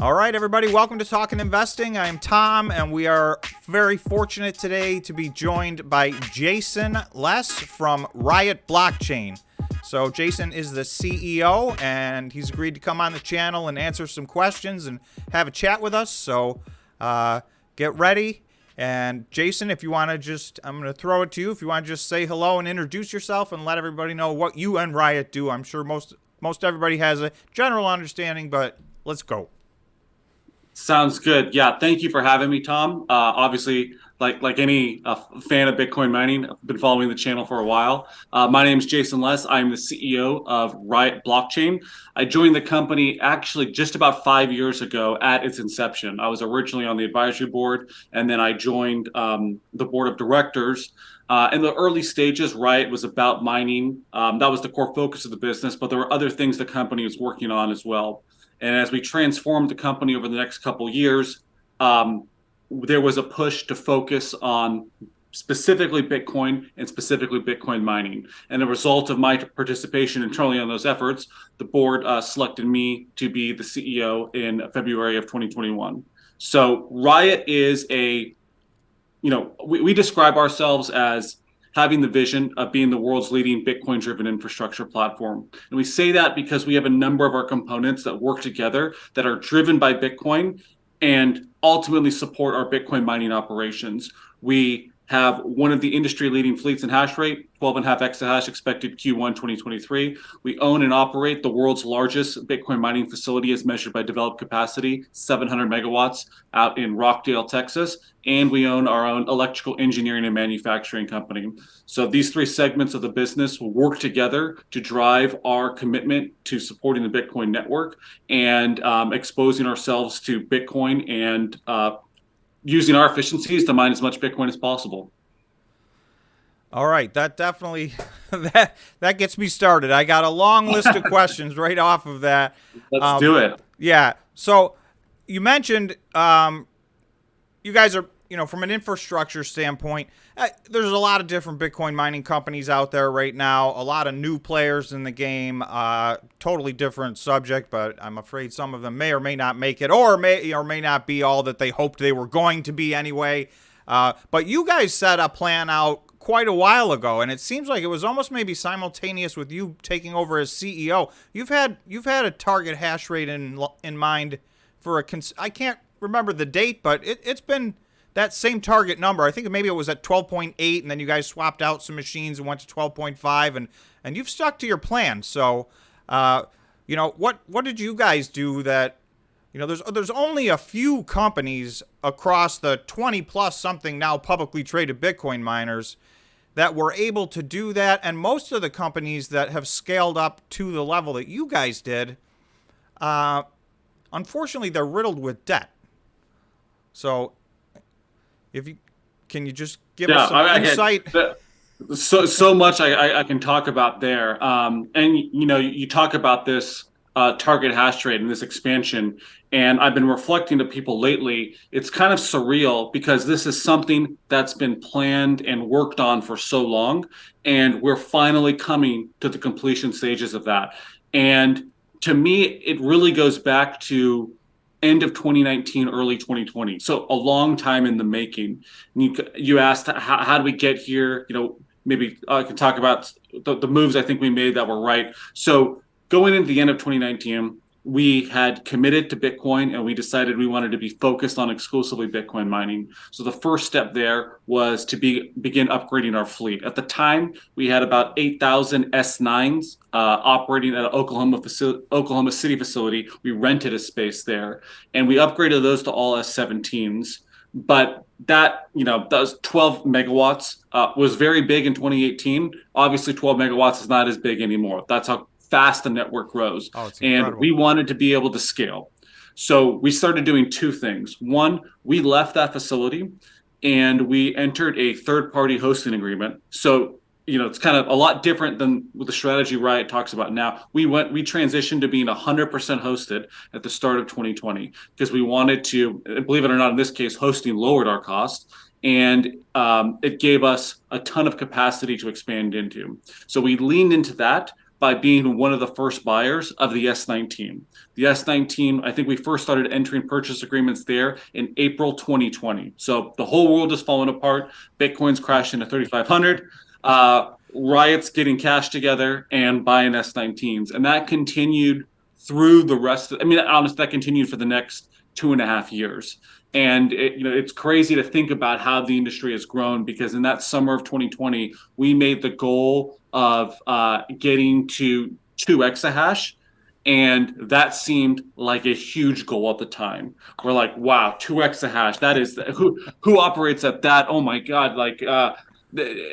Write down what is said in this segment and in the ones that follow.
All right, everybody, welcome to Talkin Investing. I am Tom, and we are very fortunate today to be joined by Jason Less from Riot Blockchain. So Jason is the CEO, and he's agreed to come on the channel and answer some questions and have a chat with us. So get ready. And Jason, if you want to just, I'm going to throw it to you. If you want to just say hello and introduce yourself and let everybody know what you and Riot do. I'm sure most everybody has a general understanding, but let's go. Sounds good. Yeah, thank you for having me, Tom. Obviously, like any fan of Bitcoin mining, I've been following the channel for a while. My name is Jason Less. I'm the CEO of Riot Blockchain. I joined the company actually just about 5 years ago at its inception. I was originally on the advisory board, and then I joined the board of directors. In the early stages, Riot was about mining. That was the core focus of the business, but there were other things the company was working on as well. And as we transformed the company over the next couple of years, there was a push to focus on specifically Bitcoin and specifically Bitcoin mining. And the result of my participation internally on those efforts, the board selected me to be the CEO in February of 2021. So Riot is we describe ourselves as having the vision of being the world's leading Bitcoin-driven infrastructure platform. And we say that because we have a number of our components that work together that are driven by Bitcoin and ultimately support our Bitcoin mining operations. We have one of the industry-leading fleets in hash rate, 12.5 exahash expected Q1 2023. We own and operate the world's largest Bitcoin mining facility as measured by developed capacity, 700 megawatts out in Rockdale, Texas. And we own our own electrical engineering and manufacturing company. So these three segments of the business will work together to drive our commitment to supporting the Bitcoin network and exposing ourselves to Bitcoin and using our efficiencies to mine as much Bitcoin as possible. All right, that definitely that gets me started. I got a long list of questions right off of that. Let's do it. Yeah. So you mentioned you guys are, from an infrastructure standpoint, there's a lot of different Bitcoin mining companies out there right now, a lot of new players in the game, totally different subject, but I'm afraid some of them may or may not make it or may not be all that they hoped they were going to be anyway. But you guys set a plan out quite a while ago, and it seems like it was almost maybe simultaneous with you taking over as CEO. You've had a target hash rate in mind for I can't remember the date, but it's been that same target number. I think maybe it was at 12.8, and then you guys swapped out some machines and went to 12.5, and you've stuck to your plan. So, what did you guys do that, there's only a few companies across the 20 plus something now publicly traded Bitcoin miners that were able to do that, and most of the companies that have scaled up to the level that you guys did, unfortunately, they're riddled with debt. So, can you just give us some insight? So much I can talk about there. And you talk about this target hash rate and this expansion, and I've been reflecting to people lately. It's kind of surreal because this is something that's been planned and worked on for so long, and we're finally coming to the completion stages of that. And to me, it really goes back to end of 2019, early 2020. So a long time in the making. You asked, how do we get here? Maybe I can talk about the moves I think we made that were right. So going into the end of 2019, we had committed to Bitcoin, and we decided we wanted to be focused on exclusively Bitcoin mining. So the first step there was to begin upgrading our fleet. At the time, we had about 8,000 S9s operating at an Oklahoma City facility. We rented a space there, and we upgraded those to all S17s. But that was 12 megawatts, was very big in 2018. Obviously, 12 megawatts is not as big anymore. That's how fast the network grows. Oh, it's incredible. And we wanted to be able to scale. So we started doing two things. One, we left that facility and we entered a third-party hosting agreement. So, it's kind of a lot different than with the strategy Riot talks about now. We transitioned to being 100% hosted at the start of 2020 because we wanted to, believe it or not, in this case, hosting lowered our cost. And it gave us a ton of capacity to expand into. So we leaned into that. by being one of the first buyers of the S19. The S19, I think we first started entering purchase agreements there in April 2020. So the whole world is falling apart. Bitcoin's crashing to 3,500. Riot's getting cash together and buying S19s. And that continued through the rest of, I mean, honestly, that continued for the next 2.5 years. And it's crazy to think about how the industry has grown, because in that summer of 2020, we made the goal of getting to 2 exahash. And that seemed like a huge goal at the time. We're like, wow, 2 exahash. That is, who operates at that? Oh my God. Like,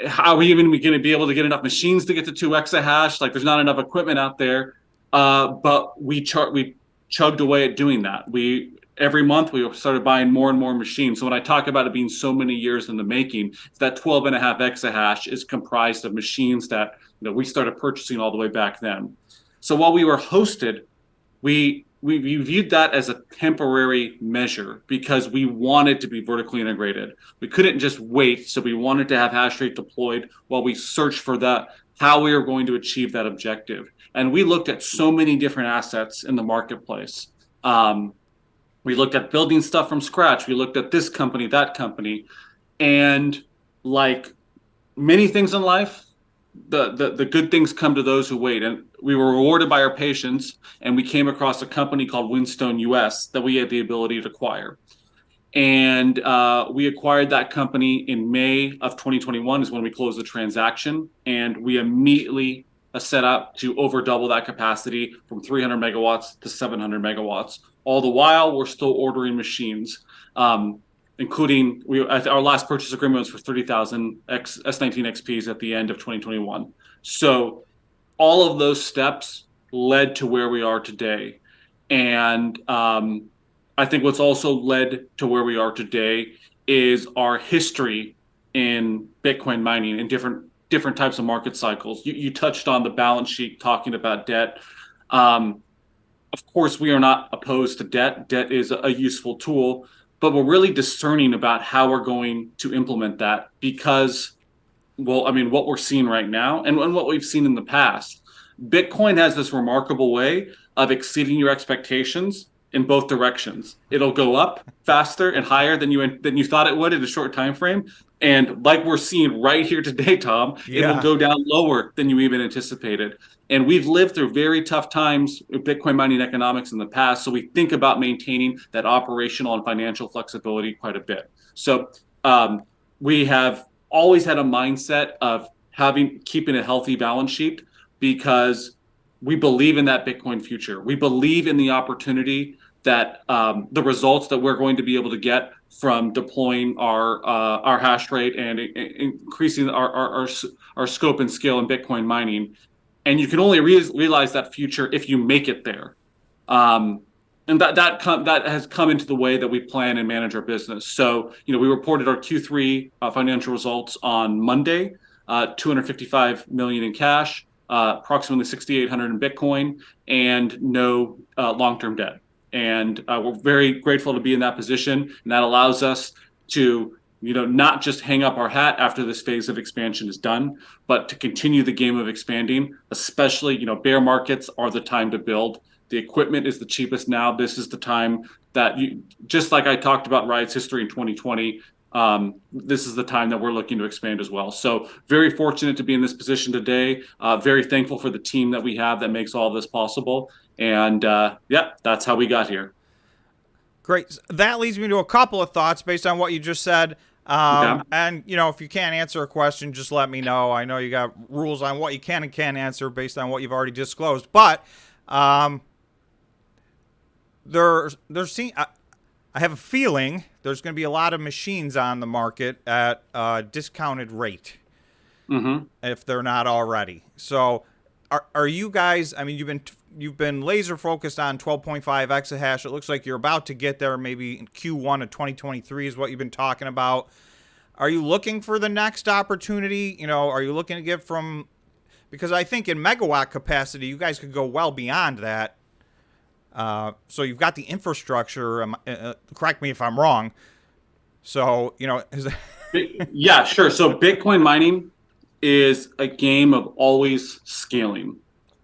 how are we even going to be able to get enough machines to get to 2 exahash? Like, there's not enough equipment out there. But we chugged away at doing that. Every month we started buying more and more machines. So when I talk about it being so many years in the making, that 12.5 exahash is comprised of machines that we started purchasing all the way back then. So while we were hosted, we viewed that as a temporary measure because we wanted to be vertically integrated. We couldn't just wait, so we wanted to have hash rate deployed while we searched for how we were going to achieve that objective. And we looked at so many different assets in the marketplace. We looked at building stuff from scratch. We looked at this company, that company. And like many things in life, the good things come to those who wait. And we were rewarded by our patience, and we came across a company called Whinstone US that we had the ability to acquire. And we acquired that company in May of 2021 is when we closed the transaction. And we immediately set up to over double that capacity from 300 megawatts to 700 megawatts. All the while, we're still ordering machines, including our last purchase agreement was for 30,000 S19 XPs at the end of 2021. So all of those steps led to where we are today. And I think what's also led to where we are today is our history in Bitcoin mining in different types of market cycles. You touched on the balance sheet, talking about debt. Of course, we are not opposed to debt. Debt is a useful tool, but we're really discerning about how we're going to implement that because, well, I mean, what we're seeing right now and what we've seen in the past, Bitcoin has this remarkable way of exceeding your expectations in both directions. It'll go up faster and higher than you thought it would in a short time frame. And like we're seeing right here today, Tom, It will go down lower than you even anticipated. And we've lived through very tough times with Bitcoin mining economics in the past. So we think about maintaining that operational and financial flexibility quite a bit. So we have always had a mindset of keeping a healthy balance sheet because we believe in that Bitcoin future. We believe in the opportunity that the results that we're going to be able to get from deploying our hash rate and increasing our scope and scale in Bitcoin mining. And you can only realize that future if you make it there. And that has come into the way that we plan and manage our business. So, we reported our Q3 financial results on Monday, 255 million in cash, approximately 6,800 in Bitcoin, and no long-term debt. And we're very grateful to be in that position. And that allows us to, not just hang up our hat after this phase of expansion is done, but to continue the game of expanding, especially, bear markets are the time to build. The equipment is the cheapest now. This is the time that just like I talked about Riot's history in 2020, this is the time that we're looking to expand as well. So very fortunate to be in this position today. Very thankful for the team that we have that makes all of this possible. And that's how we got here. Great. That leads me to a couple of thoughts based on what you just said. And, if you can't answer a question, just let me know. I know you got rules on what you can and can't answer based on what you've already disclosed. But I have a feeling there's going to be a lot of machines on the market at a discounted rate, if they're not already. So are you guys, I mean, you've been laser focused on 12.5 exahash. It looks like you're about to get there maybe in Q1 of 2023 is what you've been talking about. Are you looking for the next opportunity? Are you looking to get from, because I think in megawatt capacity, you guys could go well beyond that. So you've got the infrastructure, correct me if I'm wrong. So, Yeah, sure. So Bitcoin mining is a game of always scaling.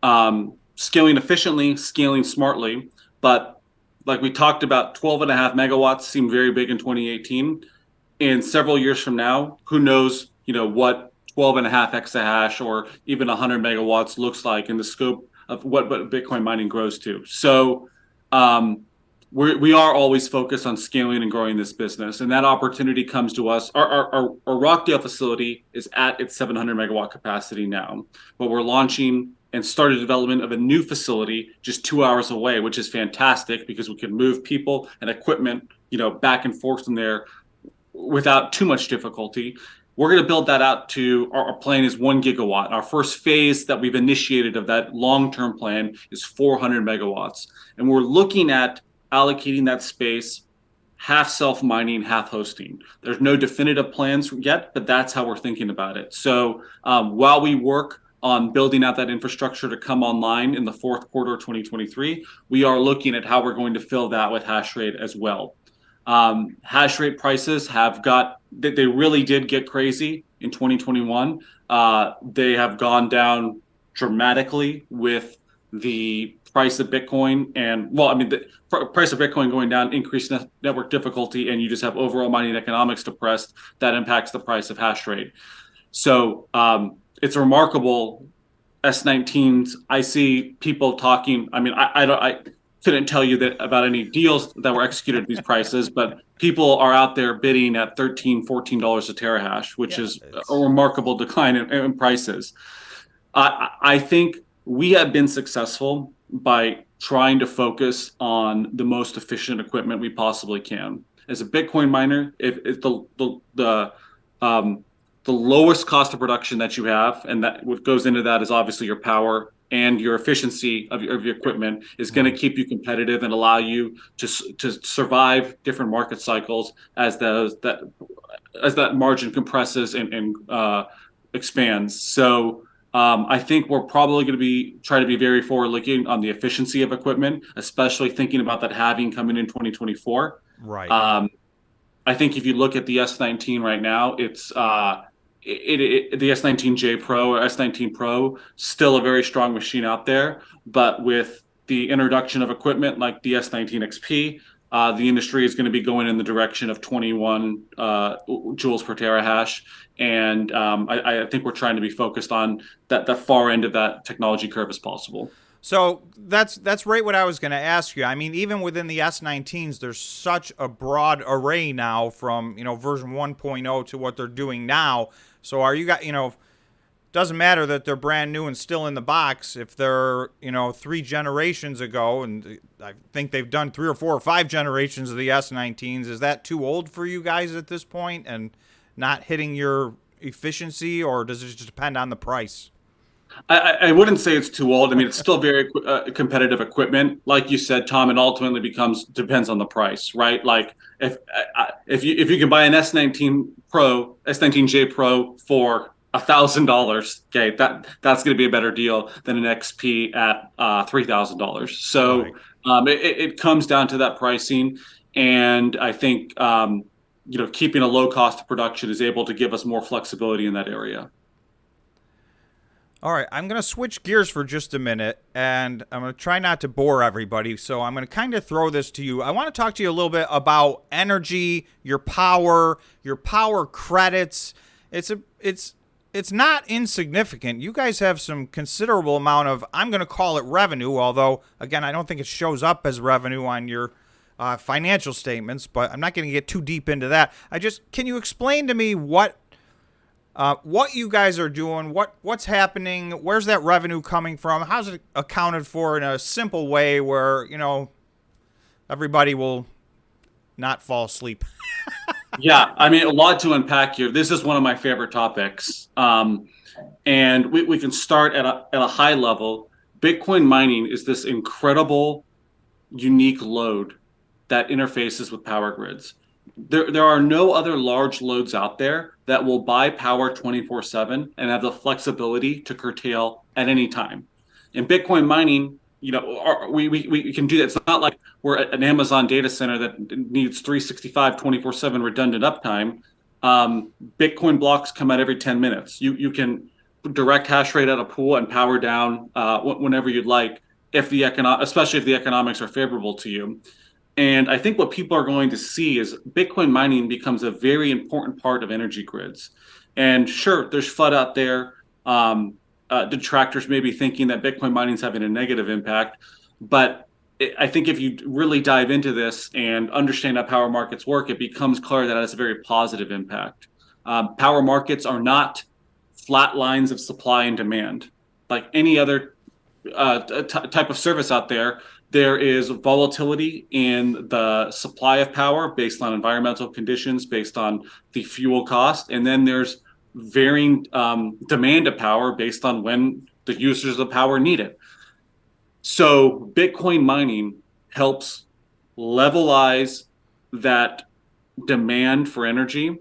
scaling efficiently, scaling smartly. But like we talked about, 12.5 megawatts seemed very big in 2018. In several years from now, who knows, what 12.5 exahash or even 100 megawatts looks like in the scope of what Bitcoin mining grows to. So um, we are always focused on scaling and growing this business, and that opportunity comes to us. Our Rockdale facility is at its 700 megawatt capacity now, but we're launching and started development of a new facility just 2 hours away, which is fantastic because we can move people and equipment, back and forth from there without too much difficulty. We're going to build that out to our plan is 1 gigawatt. Our first phase that we've initiated of that long-term plan is 400 megawatts. And we're looking at allocating that space half self-mining, half hosting. There's no definitive plans yet, but that's how we're thinking about it. So while we work on building out that infrastructure to come online in the fourth quarter of 2023, we are looking at how we're going to fill that with hash rate as well. Hash rate prices they really did get crazy in 2021. They have gone down dramatically with the price of Bitcoin the price of Bitcoin going down, increased network difficulty, and you just have overall mining economics depressed. That impacts the price of hash rate. So it's remarkable. S19s, I see people talking. I mean, I couldn't tell you that about any deals that were executed at these prices, but people are out there bidding at $13, $14 a terahash, which is a remarkable decline in prices. I think we have been successful by trying to focus on the most efficient equipment we possibly can. As a Bitcoin miner, if the lowest cost of production that you have, and that what goes into that is obviously your power and your efficiency of your equipment, is going to keep you competitive and allow you to survive different market cycles as that margin compresses and expands. So I think we're probably going to try to be very forward-looking on the efficiency of equipment, especially thinking about that halving coming in 2024. Right. I think if you look at the S19 right now, it's the S19J Pro or S19 Pro, still a very strong machine out there. But with the introduction of equipment like the S19 XP, the industry is going to be going in the direction of 21 joules per terahash. And I think we're trying to be focused on that far end of that technology curve as possible. So that's right what I was going to ask you. I mean, even within the S19s, there's such a broad array now from, version 1.0 to what they're doing now. So are you guys, doesn't matter that they're brand new and still in the box. If they're, 3 generations ago, and I think they've done 3 or 4 or 5 generations of the S19s, is that too old for you guys at this point and not hitting your efficiency, or does it just depend on the price? I wouldn't say it's too old. I mean, it's still very competitive equipment. Like you said, Tom, it ultimately depends on the price, right? Like if you can buy an S19J Pro for $1,000, okay, that's going to be a better deal than an XP at $3,000. So right. It comes down to that pricing, and I think keeping a low cost of production is able to give us more flexibility in that area. All right, I'm going to switch gears for just a minute, and I'm going to try not to bore everybody, so I'm going to kind of throw this to you. I want to talk to you a little bit about energy, your power credits. It's not insignificant. You guys have some considerable amount of, I'm going to call it revenue, although, again, I don't think it shows up as revenue on your financial statements, but I'm not going to get too deep into that. Can you explain to me what you guys are doing, what's happening, where's that revenue coming from, how's it accounted for in a simple way where, everybody will not fall asleep? Yeah, I mean, a lot to unpack here. This is one of my favorite topics. And we can start at a high level. Bitcoin mining is this incredible, unique load that interfaces with power grids. There are no other large loads out there that will buy power 24/7 and have the flexibility to curtail at any time. In Bitcoin mining, we can do that. It's not like we're at an Amazon data center that needs 365 24/7 redundant uptime. Bitcoin blocks come out every 10 minutes. You can direct hash rate at a pool and power down whenever you'd like, especially if the economics are favorable to you. And I think what people are going to see is Bitcoin mining becomes a very important part of energy grids. And sure, there's FUD out there. Detractors may be thinking that Bitcoin mining is having a negative impact, but I think if you really dive into this and understand how power markets work, it becomes clear that it has a very positive impact. Power markets are not flat lines of supply and demand. Like any other type of service out there, there is volatility in the supply of power based on environmental conditions, based on the fuel cost, and then there's varying demand of power based on when the users of power need it. So Bitcoin mining helps levelize that demand for energy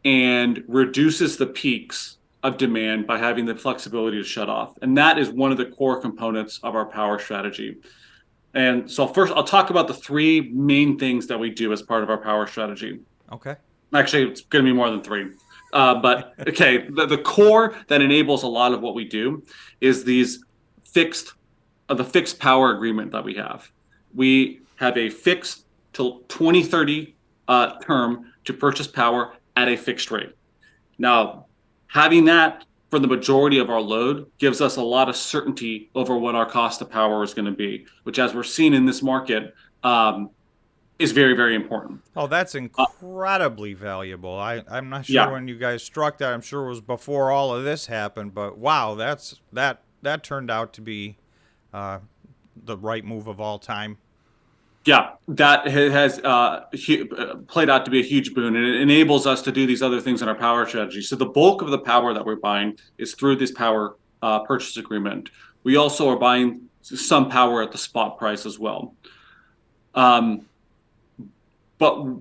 and reduces the peaks of demand by having the flexibility to shut off. And that is one of the core components of our power strategy. And so first, I'll talk about the three main things that we do as part of our power strategy. Okay. Actually, it's going to be more than three. But okay, the core that enables a lot of what we do is the fixed power agreement that we have. We have a fixed till 2030 term to purchase power at a fixed rate. Now, having that for the majority of our load gives us a lot of certainty over what our cost of power is going to be, which, as we're seeing in this market, is very, very important. Oh, that's incredibly valuable. I'm not sure when you guys struck that. I'm sure it was before all of this happened, but wow, that turned out to be the right move of all time. Yeah, that has played out to be a huge boon, and it enables us to do these other things in our power strategy. So the bulk of the power that we're buying is through this power purchase agreement. We also are buying some power at the spot price as well. But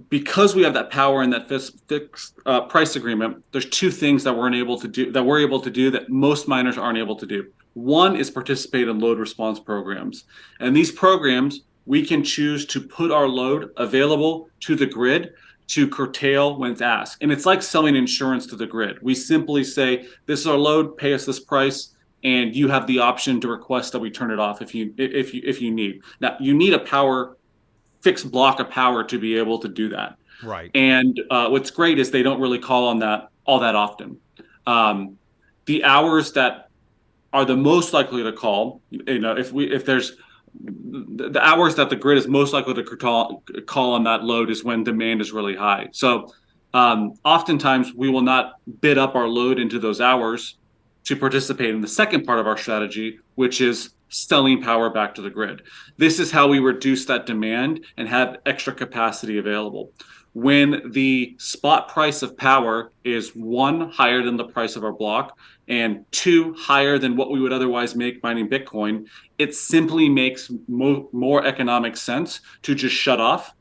because we have that power and that fixed price agreement, there's two things that we're able to do that most miners aren't able to do. One is participate in load response programs, and these programs, we can choose to put our load available to the grid to curtail when it's asked. And it's like selling insurance to the grid. We simply say, this is our load, pay us this price, and you have the option to request that we turn it off if you need. Now, you need a fixed block of power to be able to do that. Right. And what's great is they don't really call on that all that often. The hours that are the most likely to call, if there's the hours that the grid is most likely to call on that load is when demand is really high. So oftentimes we will not bid up our load into those hours to participate in the second part of our strategy, which is selling power back to the grid. This is how we reduce that demand and have extra capacity available. When the spot price of power is one, higher than the price of our block, and two, higher than what we would otherwise make mining Bitcoin, it simply makes more economic sense to just shut off.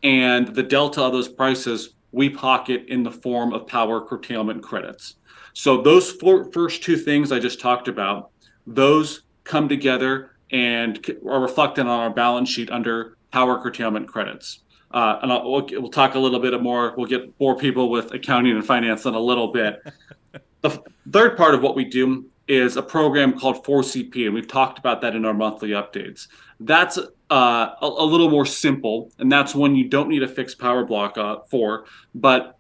And the delta of those prices we pocket in the form of power curtailment credits. So those first two things I just talked about, those come together and are reflected on our balance sheet under power curtailment credits. And we'll talk a little bit more. We'll get more people with accounting and finance in a little bit. The third part of what we do is a program called 4CP, and we've talked about that in our monthly updates. That's a little more simple, and that's one you don't need a fixed power block for. But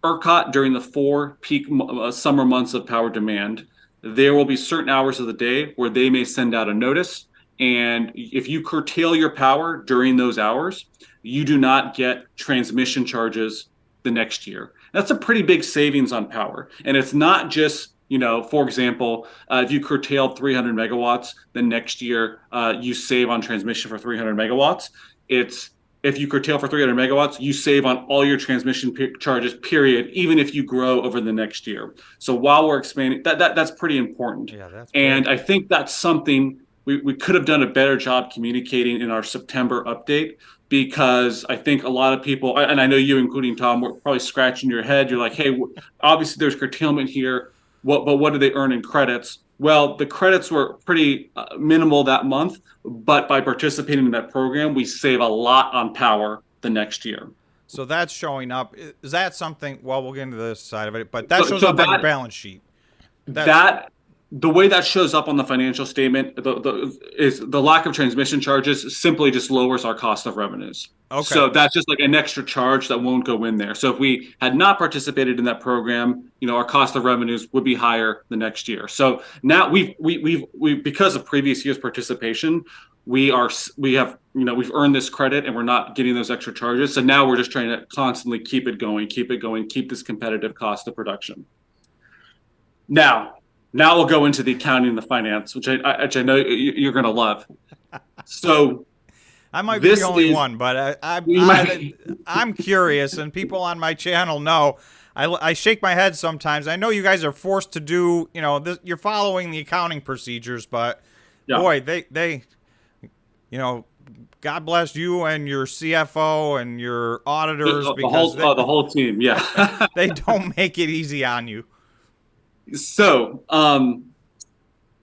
ERCOT, during the 4 peak summer months of power demand, there will be certain hours of the day where they may send out a notice. And if you curtail your power during those hours, you do not get transmission charges the next year. That's a pretty big savings on power. And it's not just, for example, if you curtail 300 megawatts, the next year you save on transmission for 300 megawatts. It's if you curtail for 300 megawatts, you save on all your transmission charges, period, even if you grow over the next year. So while we're expanding, that's pretty important. Yeah, that's and I think that's something we could have done a better job communicating in our September update, because I think a lot of people, and I know you, including Tom, were probably scratching your head. You're like, hey, obviously there's curtailment here. But what do they earn in credits? Well, the credits were pretty minimal that month, but by participating in that program, we save a lot on power the next year. So that's showing up. Is that something? Well, we'll get into this side of it, but that shows up on your balance sheet. That's That the way that shows up on the financial statement is the lack of transmission charges simply just lowers our cost of revenues. okay. So that's just like an extra charge that won't go in there. So if we had not participated in that program, our cost of revenues would be higher the next year. So now we because of previous years' participation, we have we've earned this credit and we're not getting those extra charges. So now we're just trying to constantly keep it going, keep this competitive cost of production. Now we'll go into the accounting and the finance, which I know you're going to love. So I might be the only one, but I'm curious, and people on my channel know. I shake my head sometimes. I know you guys are forced to do, you're following the accounting procedures, but yeah. Boy, they, God bless you and your CFO and your auditors because the whole team, yeah, they don't make it easy on you. So,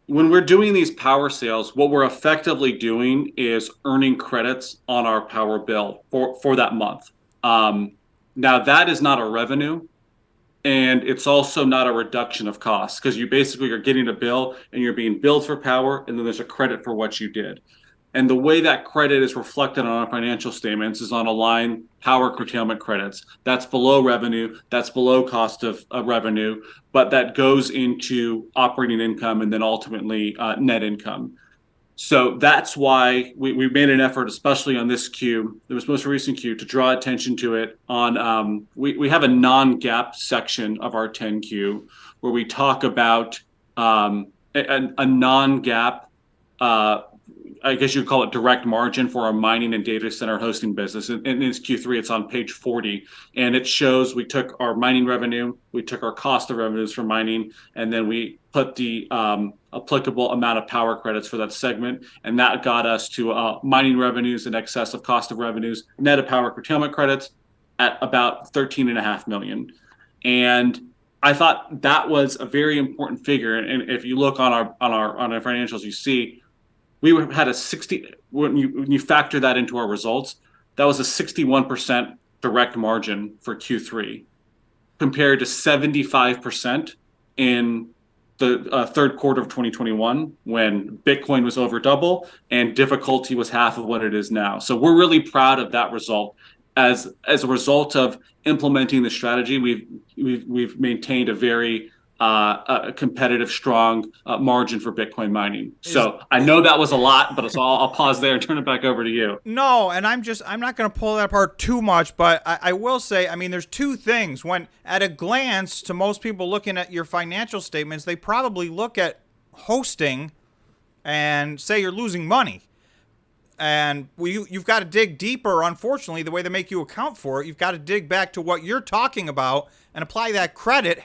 when we're doing these power sales, what we're effectively doing is earning credits on our power bill for that month. Now, that is not a revenue, and it's also not a reduction of costs because you basically are getting a bill and you're being billed for power, and then there's a credit for what you did. And the way that credit is reflected on our financial statements is on a line, power curtailment credits. That's below revenue. That's below cost of revenue, but that goes into operating income and then ultimately net income. So that's why we made an effort, especially on this Q, the most recent Q, to draw attention to it. On we have a non-GAAP section of our 10Q where we talk about a non-GAAP I guess you'd call it direct margin for our mining and data center hosting business. In this Q3, it's on page 40. And it shows we took our mining revenue, we took our cost of revenues for mining, and then we put the applicable amount of power credits for that segment. And that got us to mining revenues in excess of cost of revenues, net of power curtailment credits at about 13.5 million. And I thought that was a very important figure. And if you look on our financials, you see we had a 60, when you factor that into our results, that was a 61% direct margin for Q3 compared to 75% in the third quarter of 2021 when Bitcoin was over double and difficulty was half of what it is now. So we're really proud of that result. As a result of implementing the strategy, we've maintained a very a competitive, strong margin for Bitcoin mining. So I know that was a lot, but I'll pause there and turn it back over to you. No, and I'm not going to pull that apart too much, but I will say, I mean, there's two things. When at a glance, to most people looking at your financial statements, they probably look at hosting and say you're losing money. And you've got to dig deeper, unfortunately, the way they make you account for it. You've got to dig back to what you're talking about and apply that credit.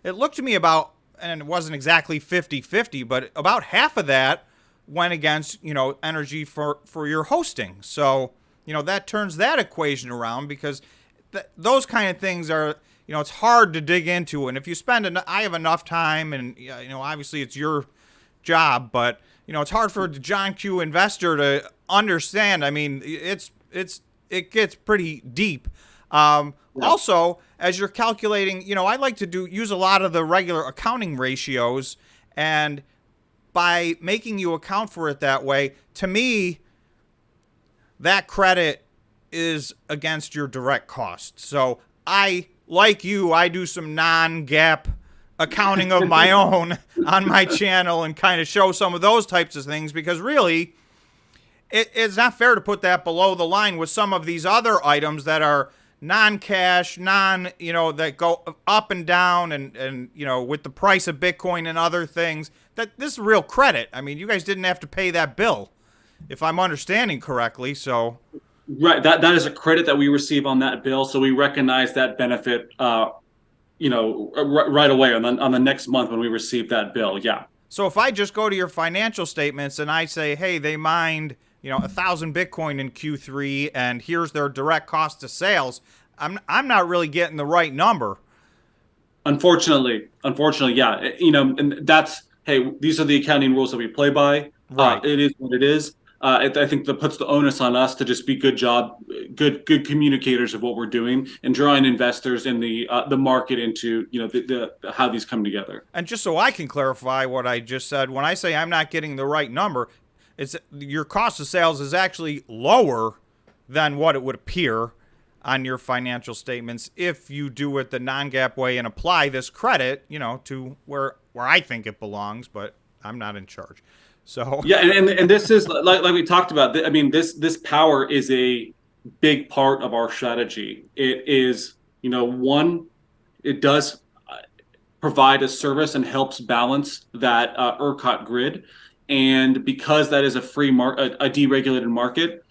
It looked to me about, and it wasn't exactly 50-50, but about half of that went against, energy for your hosting. So, that turns that equation around because those kind of things are, it's hard to dig into. And if you I have enough time and, obviously it's your job, but, it's hard for a John Q investor to understand. I mean, it gets pretty deep. Also, as you're calculating, I like to use a lot of the regular accounting ratios, and by making you account for it that way, to me, that credit is against your direct costs. So like you, I do some non-GAAP accounting of my own on my channel and kind of show some of those types of things because really, it's not fair to put that below the line with some of these other items that are non-cash, that go up and down and with the price of Bitcoin and other things, that this is real credit. I mean, you guys didn't have to pay that bill, if I'm understanding correctly. So, right, that is a credit that we receive on that bill. So we recognize that benefit, right away on the next month when we receive that bill. Yeah. So if I just go to your financial statements and I say, hey, they mined 1,000 Bitcoin in Q3, and here's their direct cost of sales, I'm not really getting the right number. Unfortunately, yeah. And that's, hey, these are the accounting rules that we play by. Right. It is what it is. I think that puts the onus on us to just be good communicators of what we're doing and drawing investors in the market into the how these come together. And just so I can clarify what I just said, when I say I'm not getting the right number, it's your cost of sales is actually lower than what it would appear on your financial statements if you do it the non-GAAP way and apply this credit, to where I think it belongs, but I'm not in charge. So yeah, and this is like we talked about. I mean, this power is a big part of our strategy. It is, one, it does provide a service and helps balance that ERCOT grid, and because that is a deregulated market,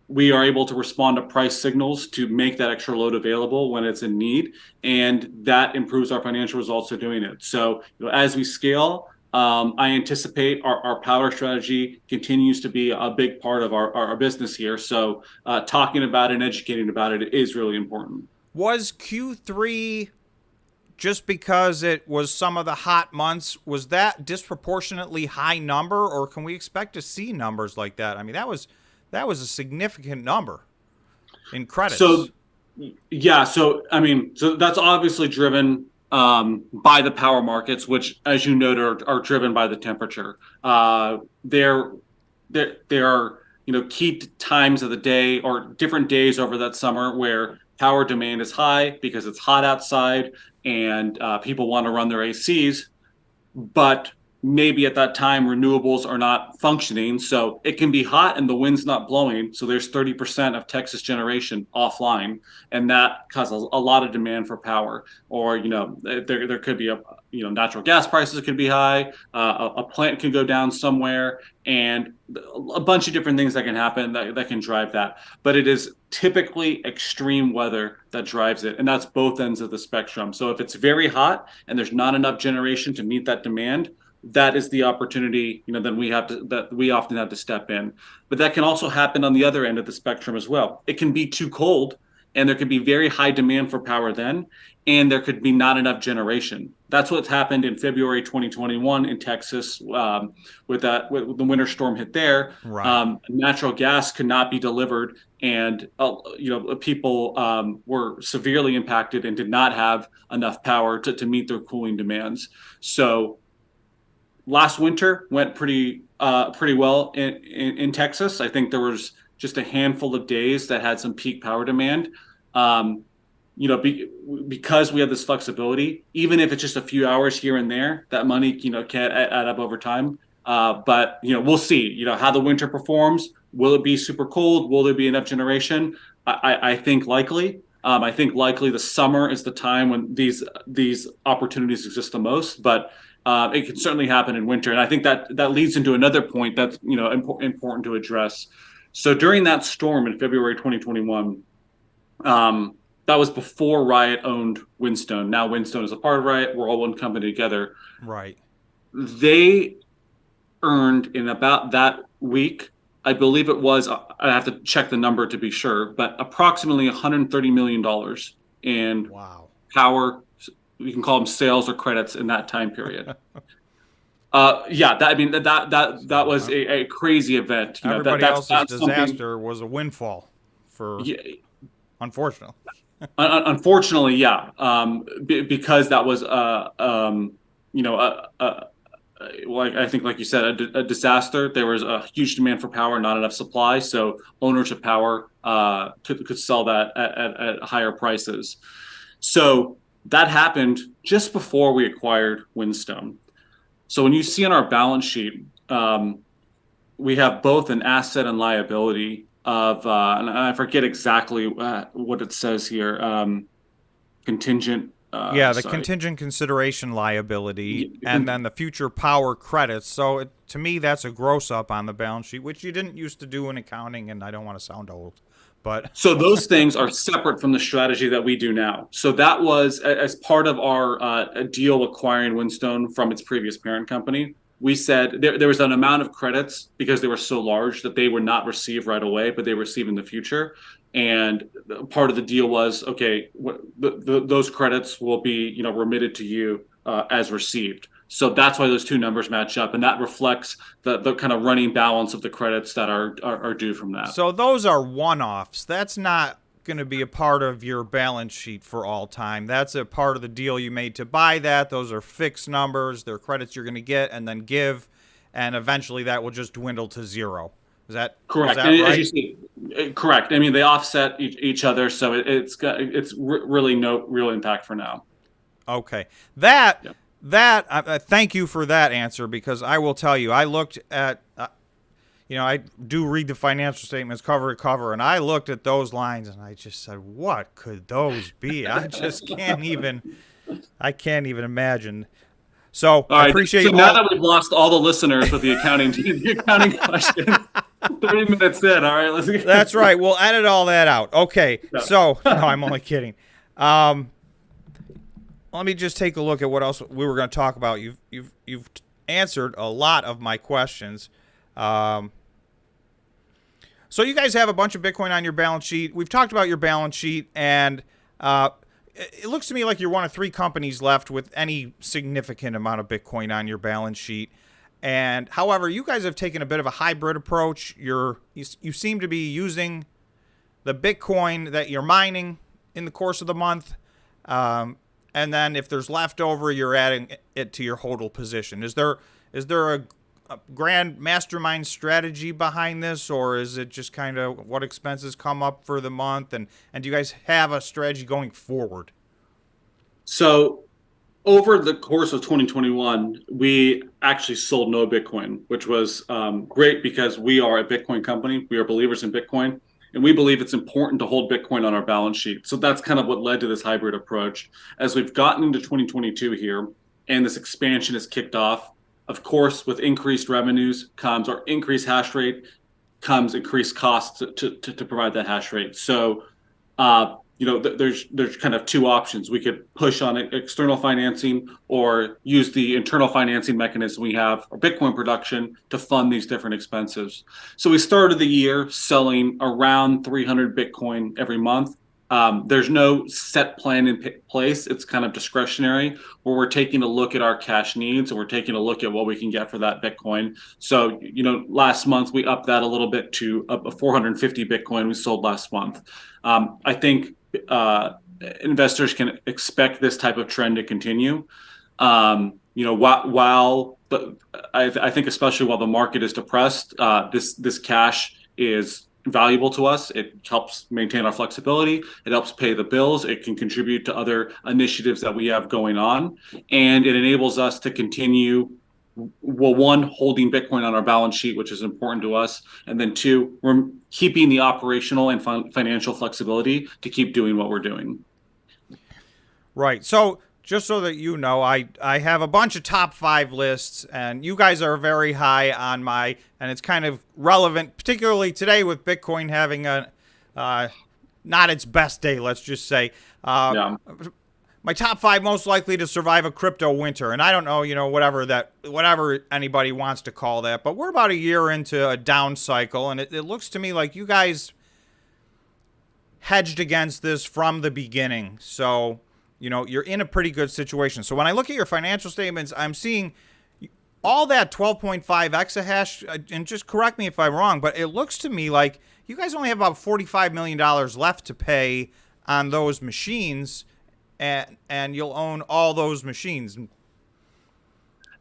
we are able to respond to price signals to make that extra load available when it's in need, and that improves our financial results of doing it. So as we scale, I anticipate our power strategy continues to be a big part of our business here. So talking about it and educating about it is really important. Was Q3, just because it was some of the hot months, was that disproportionately high number, or can we expect to see numbers like that? I mean, that was a significant number in credits. So, yeah. So, I mean, that's obviously driven by the power markets, which, as you noted, are driven by the temperature. There are key times of the day or different days over that summer where power demand is high because it's hot outside and people want to run their ACs, but maybe at that time renewables are not functioning, so it can be hot and the wind's not blowing, so there's 30% of Texas generation offline, and that causes a lot of demand for power. Or there could be natural gas prices could be high, a plant can go down somewhere, and a bunch of different things that can happen that can drive that. But it is typically extreme weather that drives it, and that's both ends of the spectrum. So if it's very hot and there's not enough generation to meet that demand, that is the opportunity, that we often have to step in. But that can also happen on the other end of the spectrum as well. It can be too cold, and there could be very high demand for power then, and there could be not enough generation. That's what's happened in February 2021 in Texas with the winter storm hit there. Right. Natural gas could not be delivered, and people were severely impacted and did not have enough power to meet their cooling demands. So last winter went pretty well in Texas. I think there was just a handful of days that had some peak power demand. Because we have this flexibility, even if it's just a few hours here and there, that money can add up over time. But we'll see. How the winter performs. Will it be super cold? Will there be enough generation? I think likely. I think likely the summer is the time when these opportunities exist the most. But it can certainly happen in winter. And I think that leads into another point that's important to address. So during that storm in February 2021, that was before Riot owned Windstone. Now Windstone is a part of Riot. We're all one company together. Right. They earned in about that week, I believe it was, I have to check the number to be sure, but approximately $130 million in power. We can call them sales or credits in that time period. That was a crazy event. Everybody else's disaster was a windfall unfortunately. Unfortunately, yeah, because that was I think, like you said, a disaster. There was a huge demand for power, not enough supply, so owners of power could sell that at higher prices. So that happened just before we acquired Windstone. So when you see on our balance sheet, we have both an asset and liability of, and I forget exactly what it says here, contingent. Contingent consideration liability, and then the future power credits. So to me, that's a gross up on the balance sheet, which you didn't used to do in accounting, and I don't want to sound old. But so those things are separate from the strategy that we do now. So that was as part of our deal acquiring Windstone from its previous parent company. We said there was an amount of credits because they were so large that they would not receive right away, but they receive in the future. And part of the deal was, okay, those credits will be remitted to you as received. So that's why those two numbers match up, and that reflects the kind of running balance of the credits that are due from that. So those are one-offs. That's not going to be a part of your balance sheet for all time. That's a part of the deal you made to buy that. Those are fixed numbers. They're credits you're going to get and then give, and eventually that will just dwindle to zero. Is that correct? Is that right? As you see, correct. I mean, they offset each other, so it's really no real impact for now. Okay. Thank you for that answer, because I will tell you, I looked at, I do read the financial statements cover to cover, and I looked at those lines and I just said, what could those be? I just can't even imagine. So all right, I appreciate so now that we've lost all the listeners with the accounting question, 30 minutes in. All right, let's get. That's right. We'll edit all that out. Okay. No. So no, I'm only kidding. Let me just take a look at what else we were going to talk about. You've answered a lot of my questions. So you guys have a bunch of Bitcoin on your balance sheet. We've talked about your balance sheet, and it looks to me like you're one of 3 companies left with any significant amount of Bitcoin on your balance sheet. And however, you guys have taken a bit of a hybrid approach. You seem to be using the Bitcoin that you're mining in the course of the month. And then if there's leftover, you're adding it to your hodl position. Is there a grand mastermind strategy behind this, or is it just kind of what expenses come up for the month? And do you guys have a strategy going forward? So over the course of 2021, we actually sold no Bitcoin, which was great because we are a Bitcoin company. We are believers in Bitcoin. And we believe it's important to hold Bitcoin on our balance sheet. So that's kind of what led to this hybrid approach. As we've gotten into 2022 here, and this expansion is kicked off, of course, with increased revenues comes our increased hash rate, comes increased costs to provide that hash rate. So, there's kind of 2 options. We could push on external financing or use the internal financing mechanism we have, or Bitcoin production, to fund these different expenses. So we started the year selling around 300 Bitcoin every month. There's no set plan in place. It's kind of discretionary, where we're taking a look at our cash needs and we're taking a look at what we can get for that Bitcoin. So, last month we upped that a little bit to 450 Bitcoin we sold last month. I think investors can expect this type of trend to continue. I think especially while the market is depressed, this cash is valuable to us. It helps maintain our flexibility. It helps pay the bills. It can contribute to other initiatives that we have going on, and it enables us to continue. Well, 1, holding Bitcoin on our balance sheet, which is important to us, and then 2, we're keeping the operational and financial flexibility to keep doing what we're doing. Right. So just so that you know, I have a bunch of top 5 lists, and you guys are very high on and it's kind of relevant, particularly today with Bitcoin having a not its best day, let's just say. Yeah. My top 5 most likely to survive a crypto winter. And I don't know, whatever anybody wants to call that, but we're about a year into a down cycle, and it looks to me like you guys hedged against this from the beginning. So, you're in a pretty good situation. So when I look at your financial statements, I'm seeing all that 12.5 exahash, and just correct me if I'm wrong, but it looks to me like you guys only have about $45 million left to pay on those machines, and you'll own all those machines.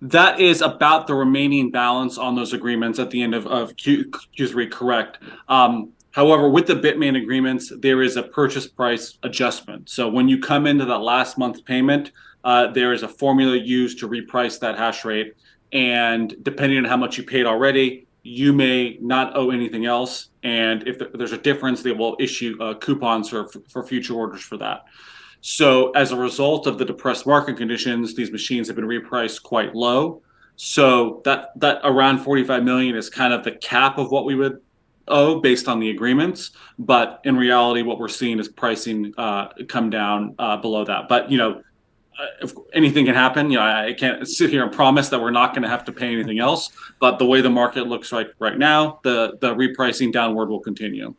That is about the remaining balance on those agreements at the end of Q3, correct. However, with the Bitmain agreements, there is a purchase price adjustment. So when you come into that last month payment, there is a formula used to reprice that hash rate. And depending on how much you paid already, you may not owe anything else. And if there's a difference, they will issue coupons for future orders for that. So as a result of the depressed market conditions, these machines have been repriced quite low. So that around 45 million is kind of the cap of what we would owe based on the agreements. But in reality, what we're seeing is pricing come down below that. But, if anything can happen. I can't sit here and promise that we're not going to have to pay anything else. But the way the market looks right now, the repricing downward will continue.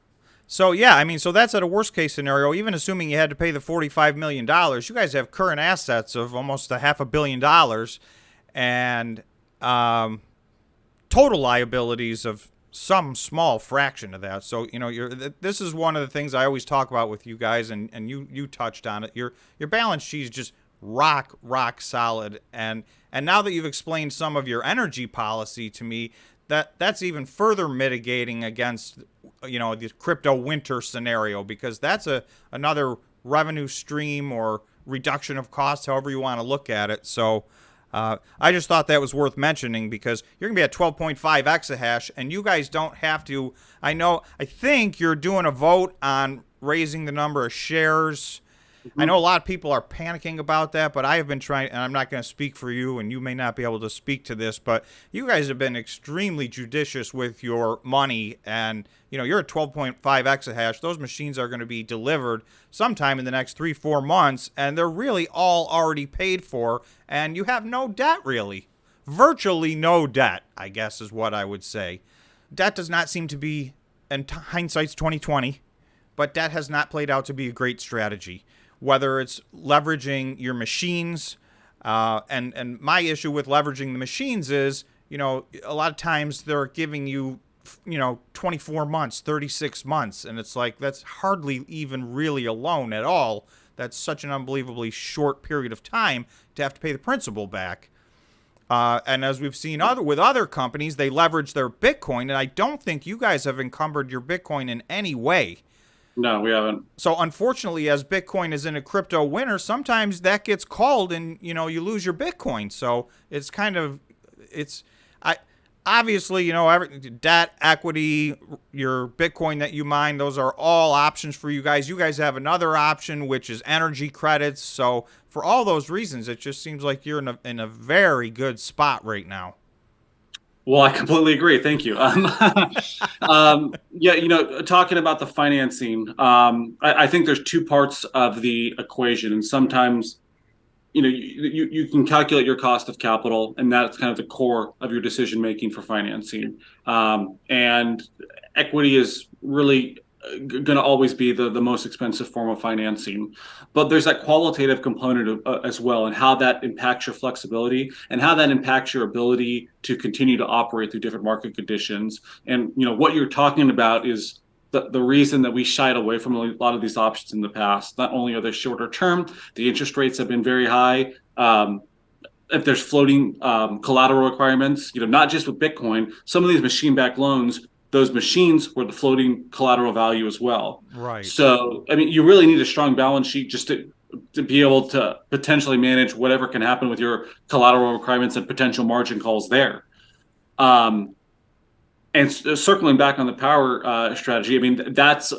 So, yeah, so that's at a worst case scenario. Even assuming you had to pay the $45 million, you guys have current assets of almost $500 million. and total liabilities of some small fraction of that. So, this is one of the things I always talk about with you guys, and you touched on it. Your balance sheet is just rock solid, and now that you've explained some of your energy policy to me, that's even further mitigating against the crypto winter scenario, because that's another revenue stream or reduction of costs, however you want to look at it. So I just thought that was worth mentioning, because you're going to be at 12.5 exahash, and you guys don't have to. I think you're doing a vote on raising the number of shares. Mm-hmm. I know a lot of people are panicking about that, but I have been trying, and I'm not going to speak for you, and you may not be able to speak to this, but you guys have been extremely judicious with your money, and you're at 12.5 exahash. Those machines are going to be delivered sometime in the next 3-4 months, and they're really all already paid for, and you have no debt, really. Virtually no debt, I guess, is what I would say. Debt does not seem to be, and hindsight's 2020, but debt has not played out to be a great strategy. Whether it's leveraging your machines, and my issue with leveraging the machines is, a lot of times they're giving you, 24 months, 36 months, and it's like, that's hardly even really a loan at all. That's such an unbelievably short period of time to have to pay the principal back. And as we've seen with other companies, they leverage their Bitcoin, and I don't think you guys have encumbered your Bitcoin in any way. No, we haven't. So unfortunately, as Bitcoin is in a crypto winter, sometimes that gets called and, you lose your Bitcoin. So it's obviously, debt, equity, your Bitcoin that you mine, those are all options for you guys. You guys have another option, which is energy credits. So for all those reasons, it just seems like you're in a very good spot right now. Well, I completely agree. Thank you. Yeah, talking about the financing, I think there's two parts of the equation, and sometimes, you can calculate your cost of capital, and that's kind of the core of your decision making for financing. And equity is really going to always be the most expensive form of financing, but there's that qualitative component as well, and how that impacts your flexibility and how that impacts your ability to continue to operate through different market conditions. And what you're talking about is the reason that we shied away from a lot of these options in the past. Not only are they shorter term, the interest rates have been very high. If there's floating collateral requirements, not just with Bitcoin, some of these machine-backed loans, those machines were the floating collateral value as well. Right. So, you really need a strong balance sheet just to be able to potentially manage whatever can happen with your collateral requirements and potential margin calls there. And circling back on the power strategy, that's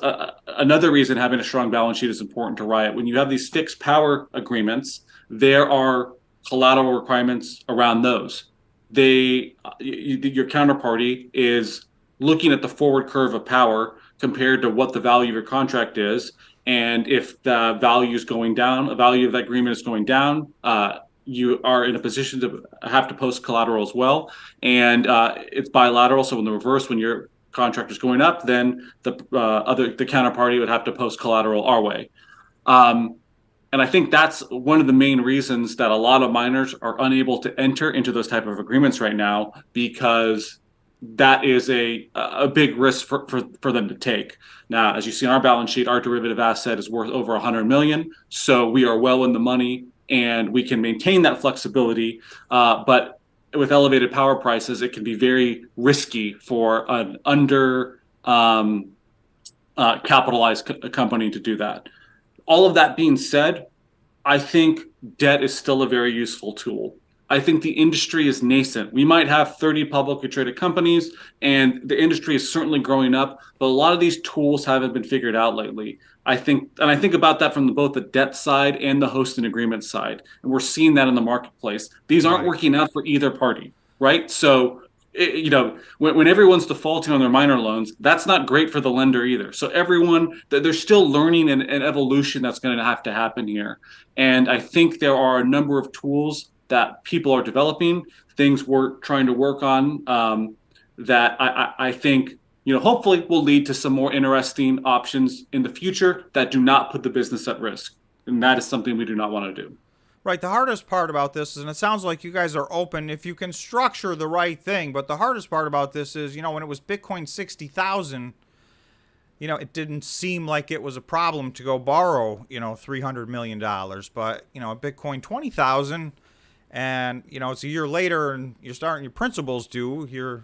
another reason having a strong balance sheet is important to Riot. When you have these fixed power agreements, there are collateral requirements around those. Your counterparty is looking at the forward curve of power compared to what the value of your contract is. And if the value is going down, the value of that agreement is going down, you are in a position to have to post collateral as well. And it's bilateral. So in the reverse, when your contract is going up, then the counterparty would have to post collateral our way. And I think that's one of the main reasons that a lot of miners are unable to enter into those type of agreements right now, because that is a big risk for them to take. Now, as you see on our balance sheet, our derivative asset is worth over 100 million. So we are well in the money and we can maintain that flexibility. But with elevated power prices, it can be very risky for an capitalized company to do that. All of that being said, I think debt is still a very useful tool. I think the industry is nascent. We might have 30 publicly traded companies, and the industry is certainly growing up, but a lot of these tools haven't been figured out lately. I think about that from both the debt side and the host and agreement side, and we're seeing that in the marketplace. These aren't working out for either party, right? So, when everyone's defaulting on their minor loans, that's not great for the lender either. So there's still learning and evolution that's going to have to happen here. And I think there are a number of tools that people are developing, things we're trying to work on, that I think, hopefully will lead to some more interesting options in the future that do not put the business at risk. And that is something we do not want to do. Right. The hardest part about this is, and it sounds like you guys are open if you can structure the right thing. But the hardest part about this is, when it was Bitcoin 60,000, it didn't seem like it was a problem to go borrow, $300 million. But, at Bitcoin 20,000 and, it's a year later and you're starting your principal's due,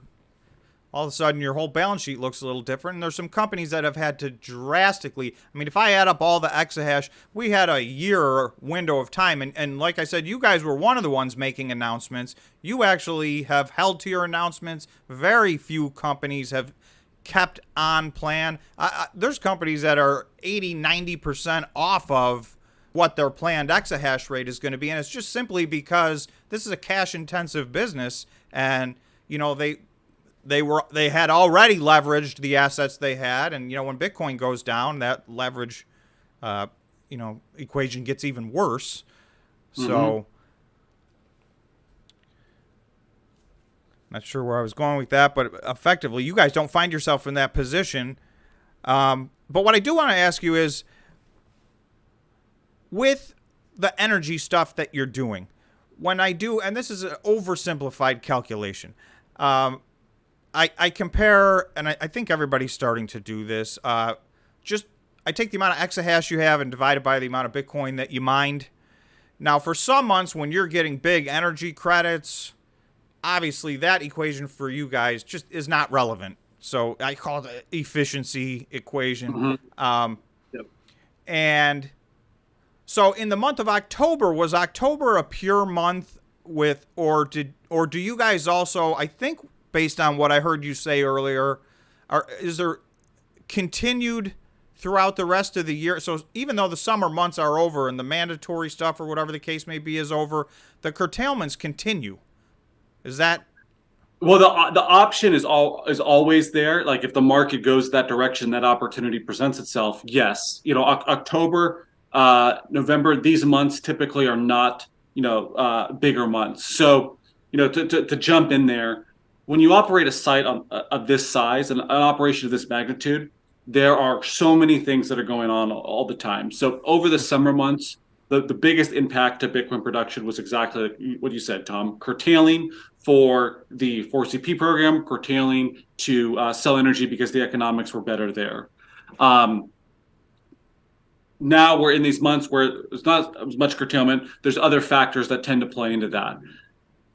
all of a sudden your whole balance sheet looks a little different. And there's some companies that have had to drastically, if I add up all the Exahash, we had a year window of time. And like I said, you guys were one of the ones making announcements. You actually have held to your announcements. Very few companies have kept on plan. There's companies that are 80, 90% off of what their planned exahash rate is going to be. And it's just simply because this is a cash intensive business. And, they had already leveraged the assets they had. And, when Bitcoin goes down, that leverage, equation gets even worse. So not sure where I was going with that, but effectively, you guys don't find yourself in that position. But what I do want to ask you is, with the energy stuff that you're doing, when I do, and this is an oversimplified calculation, I compare, and I think everybody's starting to do this, I take the amount of exahash you have and divide it by the amount of Bitcoin that you mined. Now, for some months when you're getting big energy credits, obviously that equation for you guys just is not relevant. So I call it an efficiency equation. Yep. And so in the month of October, was October a pure month or do you guys also, I think based on what I heard you say earlier, is there continued throughout the rest of the year? So even though the summer months are over and the mandatory stuff or whatever the case may be is over, the curtailments continue. Is that? Well, the option is always there. Like if the market goes that direction, that opportunity presents itself. Yes, October, November, these months typically are not bigger months. So to jump in there, when you operate a site of this size and an operation of this magnitude, there are so many things that are going on all the time. So over the summer months, the biggest impact to Bitcoin production was exactly what you said, Tom. Curtailing for the 4CP program, curtailing to sell energy because the economics were better there. Now we're in these months where there's not as much curtailment. There's other factors that tend to play into that.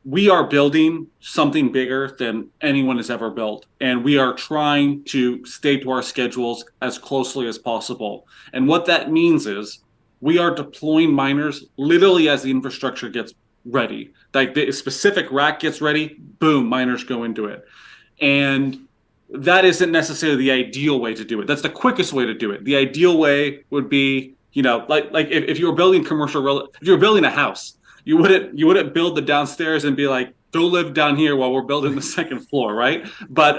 We are building something bigger than anyone has ever built, and we are trying to stay to our schedules as closely as possible. And what that means is we are deploying miners literally as the infrastructure gets ready. Like the specific rack gets ready, boom, miners go into it. And that isn't necessarily the ideal way to do it. That's the quickest way to do it. The ideal way would be, like if you were building if you were building a house, you wouldn't build the downstairs and be like, go live down here while we're building the second floor, right? But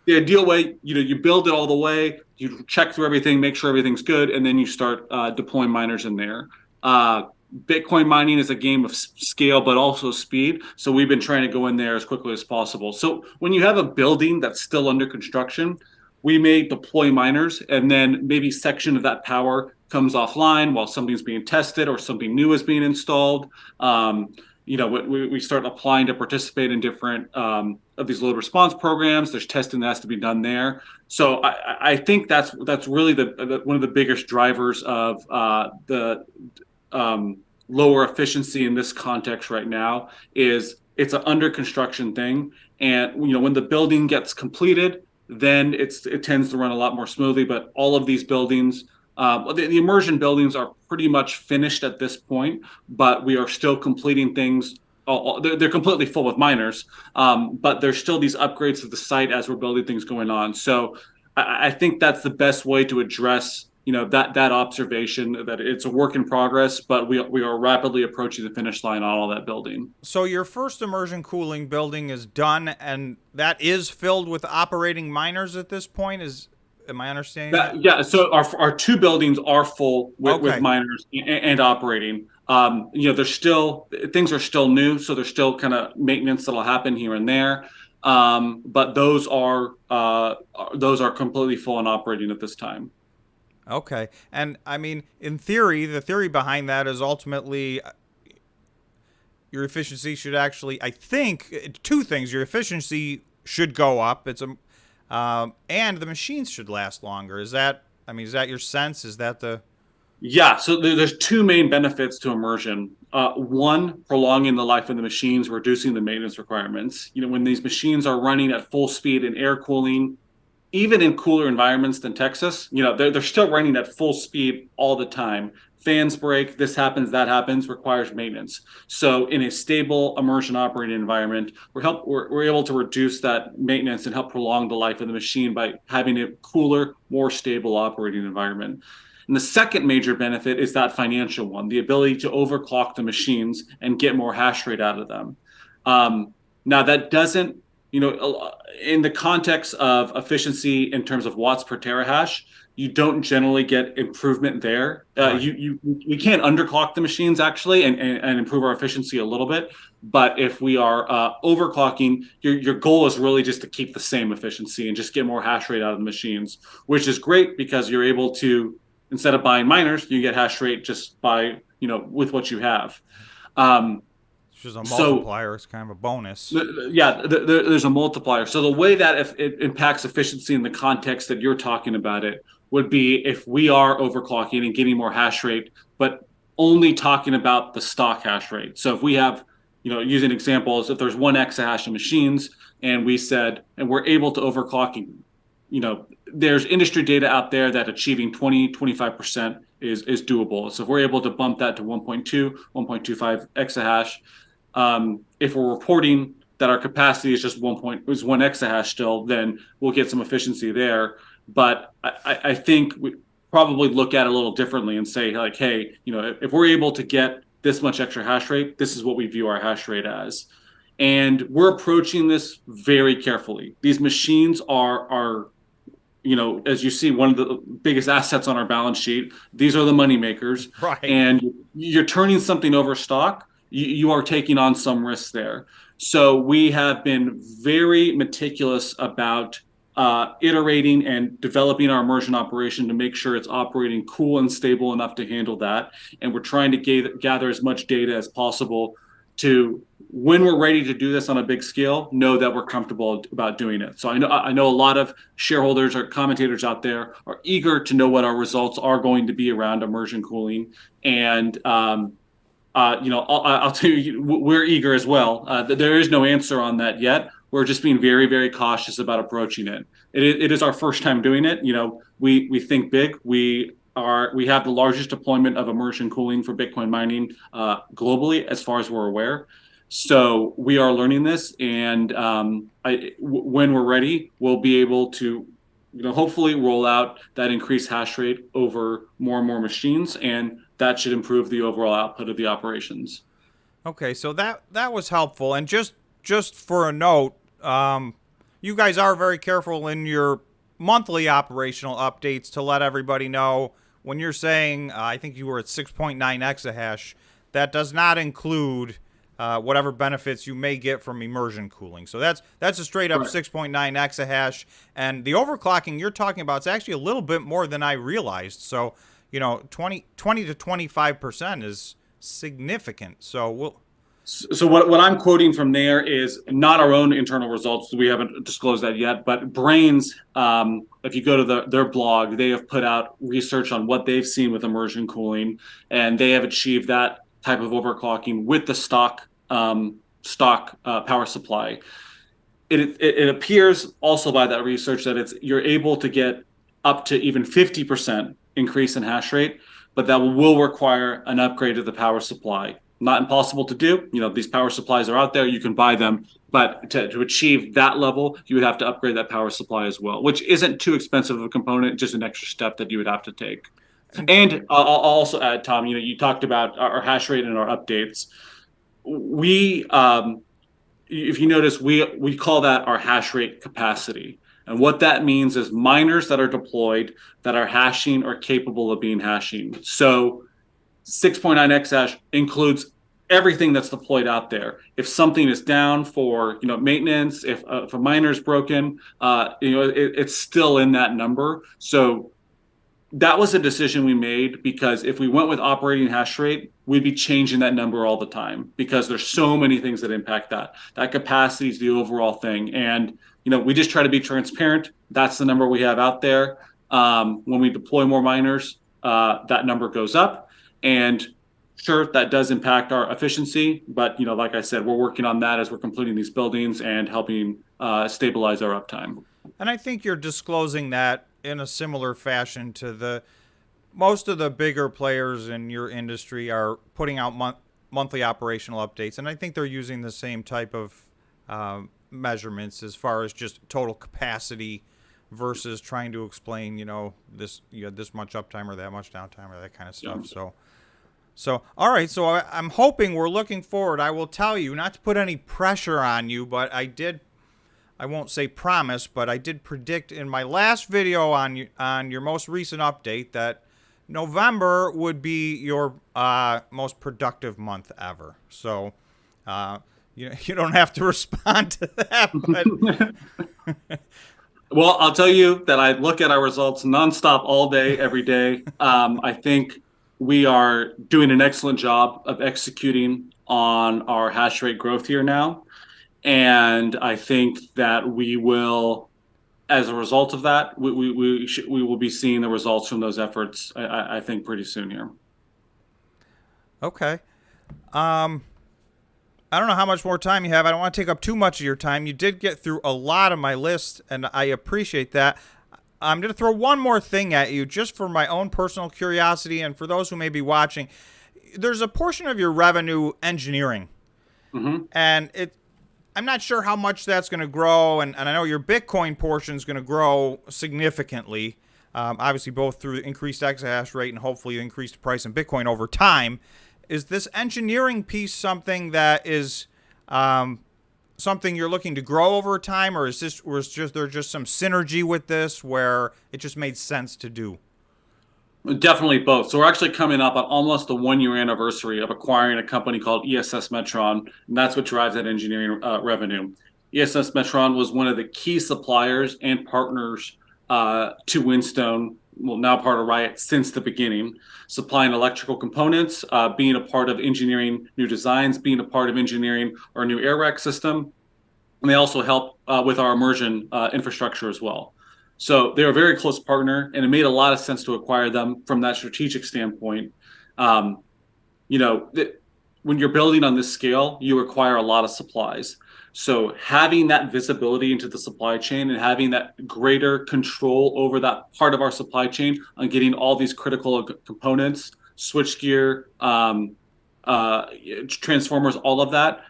the ideal way, you build it all the way, you check through everything, make sure everything's good, and then you start deploying miners in there. Bitcoin mining is a game of scale, but also speed. So we've been trying to go in there as quickly as possible. So when you have a building that's still under construction, we may deploy miners, and then maybe section of that power comes offline while something's being tested or something new is being installed. We start applying to participate in different of these load response programs. There's testing that has to be done there. So I think that's really one of the biggest drivers of the lower efficiency in this context right now. Is it's an under construction thing, and when the building gets completed, then it tends to run a lot more smoothly. But all of these buildings, the immersion buildings are pretty much finished at this point, but we are still completing things. They're completely full with miners, but there's still these upgrades to the site as we're building things going on. So I think that's the best way to address that observation, that it's a work in progress, but we are rapidly approaching the finish line on all that building. So your first immersion cooling building is done, and that is filled with operating miners at this point. Am I understanding that? Yeah. So our two buildings are full with miners and operating. There's still things are still new, so there's still kind of maintenance that'll happen here and there. But those are completely full and operating at this time. Okay. And I mean, in theory, the theory behind that is ultimately, your efficiency should actually, I think, two things. Your efficiency should go up. And the machines should last longer. Is that, I mean, is that your sense? Is that the? Yeah, so there's two main benefits to immersion. One, prolonging the life of the machines, reducing the maintenance requirements. When these machines are running at full speed in air cooling, even in cooler environments than Texas, they're still running at full speed all the time. Fans break, this happens, that happens, requires maintenance. So in a stable immersion operating environment, we're able to reduce that maintenance and help prolong the life of the machine by having a cooler, more stable operating environment. And the second major benefit is that financial one, the ability to overclock the machines and get more hash rate out of them. Now that doesn't, in the context of efficiency in terms of watts per terahash, you don't generally get improvement there. Right. We can underclock the machines actually and improve our efficiency a little bit. But if we are overclocking, your goal is really just to keep the same efficiency and just get more hash rate out of the machines, which is great because you're able to, instead of buying miners, you get hash rate just by, with what you have. It's just a multiplier. It's kind of a bonus. There's a multiplier. So the way that it impacts efficiency in the context that you're talking about it would be if we are overclocking and getting more hash rate, but only talking about the stock hash rate. So if we have, using examples, if there's 1 exahash of machines and we're able to overclocking, there's industry data out there that achieving 25% is doable. So if we're able to bump that to 1.2, 1.25 exahash, if we're reporting that our capacity is just 1 exahash still, then we'll get some efficiency there. But I think we probably look at it a little differently and say like, hey, if we're able to get this much extra hash rate, this is what we view our hash rate as. And we're approaching this very carefully. These machines are as you see, one of the biggest assets on our balance sheet. These are the money makers. Right. And you're turning something over stock. You are taking on some risks there. So we have been very meticulous about iterating and developing our immersion operation to make sure it's operating cool and stable enough to handle that. And we're trying to gather as much data as possible to, when we're ready to do this on a big scale, know that we're comfortable about doing it. So I know a lot of shareholders or commentators out there are eager to know what our results are going to be around immersion cooling. And I'll tell you, we're eager as well. There is no answer on that yet. We're just being very, very cautious about approaching it. It is our first time doing it. We think big. We have the largest deployment of immersion cooling for Bitcoin mining globally, as far as we're aware. So we are learning this, and when we're ready, we'll be able to, hopefully roll out that increased hash rate over more and more machines, and that should improve the overall output of the operations. Okay, so that was helpful. And just for a note, you guys are very careful in your monthly operational updates to let everybody know when you're saying, I think you were at 6.9 exahash, that does not include whatever benefits you may get from immersion cooling. So that's a straight up 6.9 exahash. And the overclocking you're talking about is actually a little bit more than I realized. So, 20 to 25% is significant. So what I'm quoting from there is not our own internal results. We haven't disclosed that yet, but Brains, if you go to their blog, they have put out research on what they've seen with immersion cooling, and they have achieved that type of overclocking with the stock power supply. It appears also by that research that you're able to get up to even 50% increase in hash rate, but that will require an upgrade of the power supply. Not impossible to do. These power supplies are out there. You can buy them. But to achieve that level, you would have to upgrade that power supply as well, which isn't too expensive of a component, just an extra step that you would have to take. And I'll also add, Tom, you talked about our hash rate and our updates. We, if you notice, we call that our hash rate capacity. And what that means is miners that are deployed that are hashing or capable of being hashing. So 6.9 exahash includes everything that's deployed out there. If something is down for maintenance, if a miner is broken, it's still in that number. So that was a decision we made because if we went with operating hash rate, we'd be changing that number all the time because there's so many things that impact that. That capacity is the overall thing. And, we just try to be transparent. That's the number we have out there. When we deploy more miners, that number goes up. And sure, that does impact our efficiency. But, like I said, we're working on that as we're completing these buildings and helping stabilize our uptime. And I think you're disclosing that in a similar fashion to most of the bigger players in your industry are putting out monthly operational updates, and I think they're using the same type of measurements as far as just total capacity versus trying to explain, this you had this much uptime or that much downtime or that kind of stuff. Yeah. So all right. So I'm hoping we're looking forward. I will tell you, not to put any pressure on you, but I won't say promise, but I did predict in my last video on your most recent update that November would be your most productive month ever. So you don't have to respond to that. But well, I'll tell you that I look at our results nonstop all day, every day. I think we are doing an excellent job of executing on our hash rate growth here now. And I think that we will, as a result of that, we will be seeing the results from those efforts, I think, pretty soon here. Okay. I don't know how much more time you have. I don't want to take up too much of your time. You did get through a lot of my list, and I appreciate that. I'm going to throw one more thing at you just for my own personal curiosity and for those who may be watching. There's a portion of your revenue engineering, and I'm not sure how much that's going to grow, and I know your Bitcoin portion is going to grow significantly, obviously both through increased exahash rate and hopefully increased price in Bitcoin over time. Is this engineering piece something that is something you're looking to grow over time, or is there just some synergy with this where it just made sense to do? Definitely both. So we're actually coming up on almost the 1-year anniversary of acquiring a company called ESS Metron, and that's what drives that engineering revenue. ESS Metron was one of the key suppliers and partners to Whinstone, well, now part of Riot since the beginning, supplying electrical components, being a part of engineering new designs, being a part of engineering our new air rack system. And they also help with our Immersion infrastructure as well. So they're a very close partner, and it made a lot of sense to acquire them from that strategic standpoint. When you're building on this scale, you require a lot of supplies. So having that visibility into the supply chain and having that greater control over that part of our supply chain on getting all these critical components, switchgear, transformers, all of that,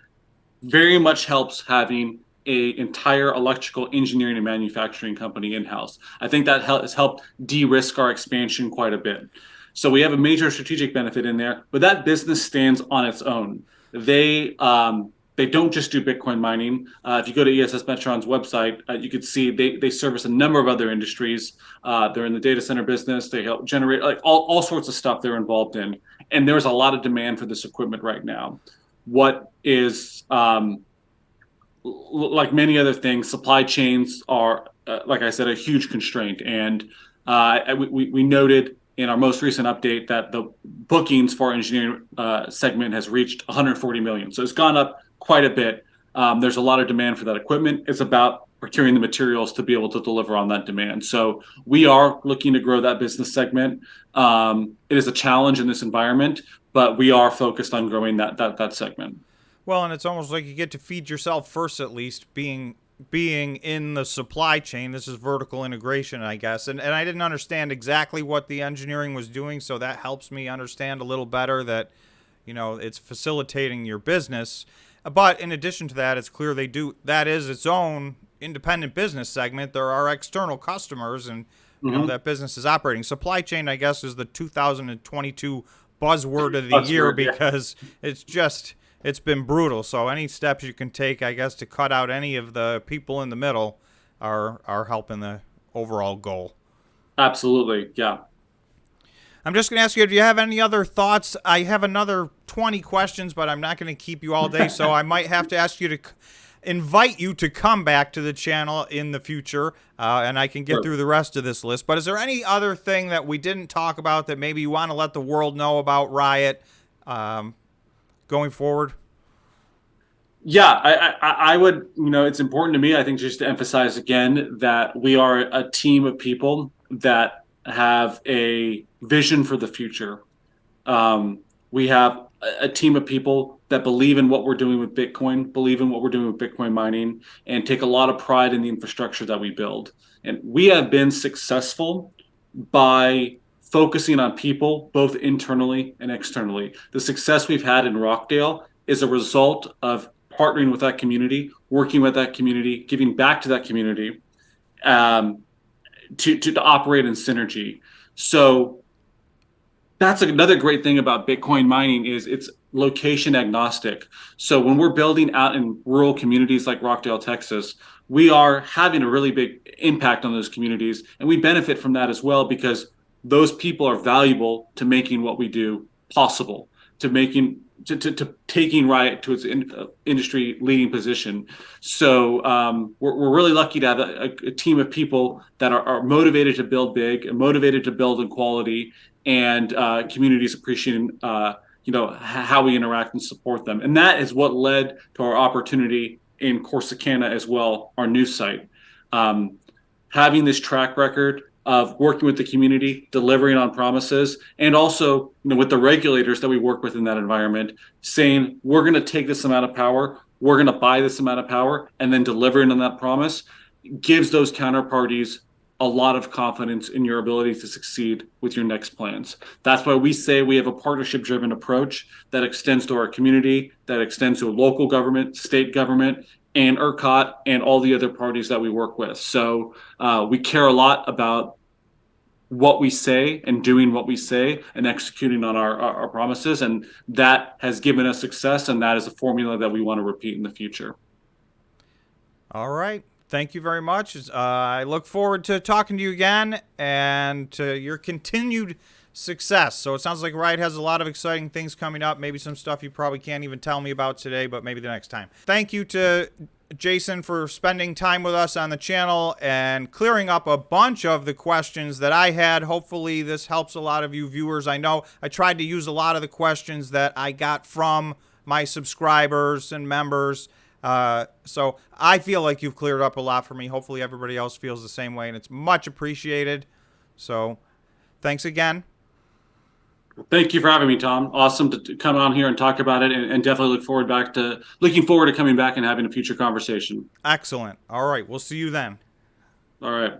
very much helps having an entire electrical engineering and manufacturing company in-house. I think that has helped de-risk our expansion quite a bit. So we have a major strategic benefit in there, but that business stands on its own. They don't just do Bitcoin mining. If you go to ESS Metron's website, you can see they service a number of other industries. They're in the data center business. They help generate like all sorts of stuff they're involved in. And there's a lot of demand for this equipment right now. What is like many other things, supply chains are, like I said, a huge constraint. And we noted in our most recent update that the bookings for our engineering segment has reached 140 million. So it's gone up quite a bit. There's a lot of demand for that equipment. It's about procuring the materials to be able to deliver on that demand. So we are looking to grow that business segment. It is a challenge in this environment, but we are focused on growing that segment. Well, and it's almost like you get to feed yourself first, at least, being in the supply chain. This is vertical integration, I guess. And I didn't understand exactly what the engineering was doing, so that helps me understand a little better that, it's facilitating your business. But in addition to that, it's clear that is its own independent business segment. There are external customers, and that business is operating. Supply chain, I guess, is the 2022 buzzword of the year because it's been brutal. So any steps you can take, I guess, to cut out any of the people in the middle are helping the overall goal. Absolutely, yeah. I'm just going to ask you, do you have any other thoughts? I have another 20 questions, but I'm not going to keep you all day, so I might have to ask you to... invite you to come back to the channel in the future, and I can get through the rest of this list. But is there any other thing that we didn't talk about that maybe you want to let the world know about Riot going forward? Yeah, I would, it's important to me, I think, just to emphasize again that we are a team of people that have a vision for the future. We have a team of people that believe in what we're doing with Bitcoin, believe in what we're doing with Bitcoin mining, and take a lot of pride in the infrastructure that we build. And we have been successful by focusing on people, both internally and externally. The success we've had in Rockdale is a result of partnering with that community, working with that community, giving back to that community, to operate in synergy. So that's another great thing about Bitcoin mining is it's location agnostic. So when we're building out in rural communities like Rockdale, Texas, we are having a really big impact on those communities, and we benefit from that as well because those people are valuable to making what we do possible, to taking Riot to its industry leading position. So we're really lucky to have a team of people that are motivated to build big and motivated to build in quality, and communities appreciating how we interact and support them. And that is what led to our opportunity in Corsicana as well, our new site. Having this track record of working with the community, delivering on promises, and also with the regulators that we work with in that environment, saying we're going to take this amount of power, we're going to buy this amount of power, and then delivering on that promise gives those counterparties a lot of confidence in your ability to succeed with your next plans. That's why we say we have a partnership-driven approach that extends to our community, that extends to local government, state government, and ERCOT, and all the other parties that we work with. So we care a lot about what we say and doing what we say and executing on our promises. And that has given us success, and that is a formula that we want to repeat in the future. All right. Thank you very much. I look forward to talking to you again and to your continued success. So it sounds like Riot has a lot of exciting things coming up, maybe some stuff you probably can't even tell me about today, but maybe the next time. Thank you to Jason for spending time with us on the channel and clearing up a bunch of the questions that I had. Hopefully this helps a lot of you viewers. I know I tried to use a lot of the questions that I got from my subscribers and members. So I feel like you've cleared up a lot for me. Hopefully everybody else feels the same way, and it's much appreciated. So thanks again. Thank you for having me, Tom. Awesome to come on here and talk about it, and definitely looking forward to coming back and having a future conversation. Excellent. All right. We'll see you then. All right.